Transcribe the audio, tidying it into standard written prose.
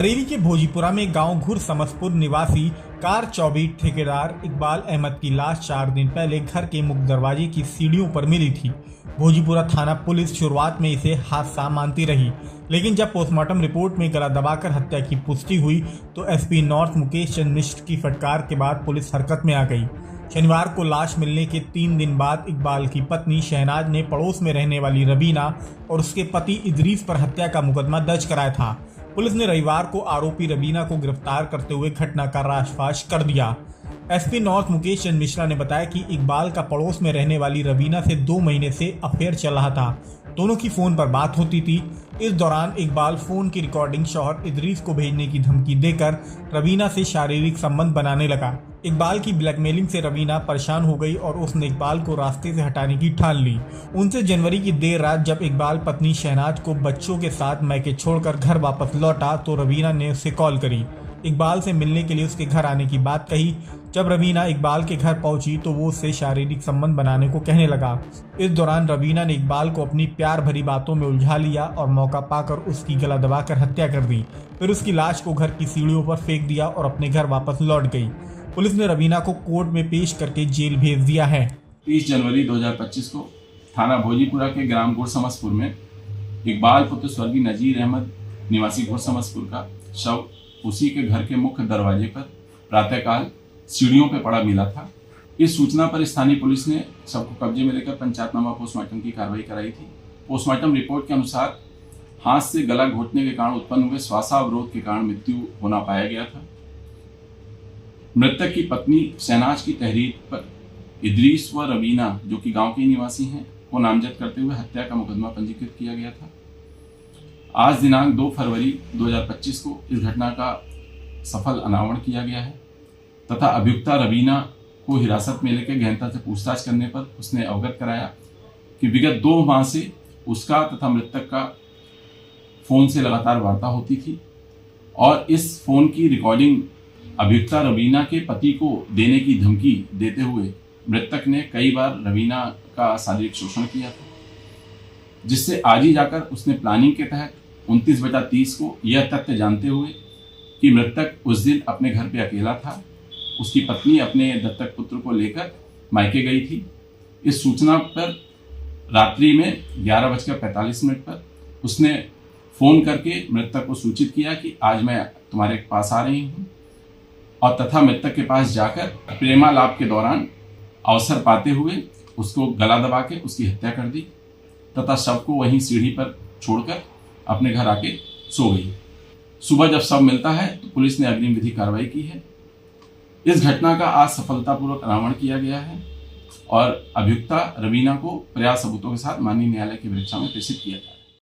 बरेली के भोजीपुरा में गांव घुर समसपुर निवासी कार चौबीट ठेकेदार इकबाल अहमद की लाश 4 दिन पहले घर के मुख्य दरवाजे की सीढ़ियों पर मिली थी। भोजीपुरा थाना पुलिस शुरुआत में इसे हादसा मानती रही, लेकिन जब पोस्टमार्टम रिपोर्ट में गला दबाकर हत्या की पुष्टि हुई तो एसपी नॉर्थ मुकेश चंद्र मिश्र की फटकार के बाद पुलिस हरकत में आ गई। शनिवार को लाश मिलने के 3 दिन बाद इकबाल की पत्नी शहनाज ने पड़ोस में रहने वाली रबीना और उसके पति इदरीस पर हत्या का मुकदमा दर्ज कराया था। पुलिस ने रविवार को आरोपी रबीना को गिरफ्तार करते हुए घटना का पर्दाफाश कर दिया। एसपी नॉर्थ मुकेश चंद्र मिश्रा ने बताया कि इकबाल का पड़ोस में रहने वाली रबीना से 2 महीने से अफेयर चल रहा था। दोनों की फोन पर बात होती थी। इस दौरान इकबाल फोन की रिकॉर्डिंग शौहर इदरीस को भेजने की धमकी देकर रबीना से शारीरिक संबंध बनाने लगा। इकबाल की ब्लैकमेलिंग से रबीना परेशान हो गई और उसने इकबाल को रास्ते से हटाने की ठान ली। 29 जनवरी की देर रात जब इकबाल पत्नी शहनाज को बच्चों के साथ मैके छोड़कर घर वापस लौटा तो रबीना ने उसे कॉल करी। इकबाल से मिलने के लिए उसके घर आने की बात कही। जब रबीना इकबाल के घर पहुंची तो वो उससे शारीरिक संबंध बनाने को कहने लगा। इस दौरान रबीना ने इकबाल को अपनी प्यार भरी बातों में उलझा लिया और मौका पाकर उसकी गला दबाकर हत्या कर दी। फिर उसकी लाश को घर की सीढ़ियों पर फेंक दिया और अपने घर वापस लौट गई। पुलिस ने रबीना को कोर्ट में पेश करके जेल भेज दिया है। 30 जनवरी 2025 को थाना भोजीपुरा के ग्राम गुर समसपुर में इकबाल पुत्र स्वर्गीय नजीर अहमद निवासी गुर समसपुर का शव उसी के घर के मुख्य दरवाजे पर प्रातःकाल सीढ़ियों पर पड़ा मिला था। इस सूचना पर स्थानीय पुलिस ने शव को कब्जे में लेकर पंचायतनामा पोस्टमार्टम की कार्रवाई कराई थी। पोस्टमार्टम रिपोर्ट के अनुसार हाथ से गला घोटने के कारण उत्पन्न हुए श्वासावरोध के कारण मृत्यु होना पाया गया था। मृतक की पत्नी शहनाज की तहरीर पर इदरीस व रबीना, जो कि गांव के निवासी हैं, को नामजद करते हुए हत्या का मुकदमा पंजीकृत किया गया था। आज दिनांक 2 फरवरी 2025 को इस घटना का सफल अनावरण किया गया है तथा अभियुक्ता रबीना को हिरासत में लेकर गहनता से पूछताछ करने पर उसने अवगत कराया कि विगत 2 माह से उसका तथा मृतक का फोन से लगातार वार्ता होती थी और इस फोन की रिकॉर्डिंग अभियुक्ता रबीना के पति को देने की धमकी देते हुए मृतक ने कई बार रबीना का शारीरिक शोषण किया था, जिससे आज ही जाकर उसने प्लानिंग के तहत 29/30 को यह तथ्य जानते हुए कि मृतक उस दिन अपने घर पे अकेला था, उसकी पत्नी अपने दत्तक पुत्र को लेकर मायके गई थी। इस सूचना पर रात्रि में 11:45 पर उसने फोन करके मृतक को सूचित किया कि आज मैं तुम्हारे पास आ रही हूँ और तथा मृतक के पास जाकर प्रेमालाप के दौरान अवसर पाते हुए उसको गला दबा के उसकी हत्या कर दी तथा शव को वहीं सीढ़ी पर छोड़कर अपने घर आके सो गई। सुबह जब शव मिलता है तो पुलिस ने अग्रिम विधि कार्रवाई की है। इस घटना का आज सफलतापूर्वक अनावरण किया गया है और अभियुक्ता रबीना को पर्याप्त सबूतों के साथ माननीय न्यायालय की परीक्षा में प्रेषित किया गया।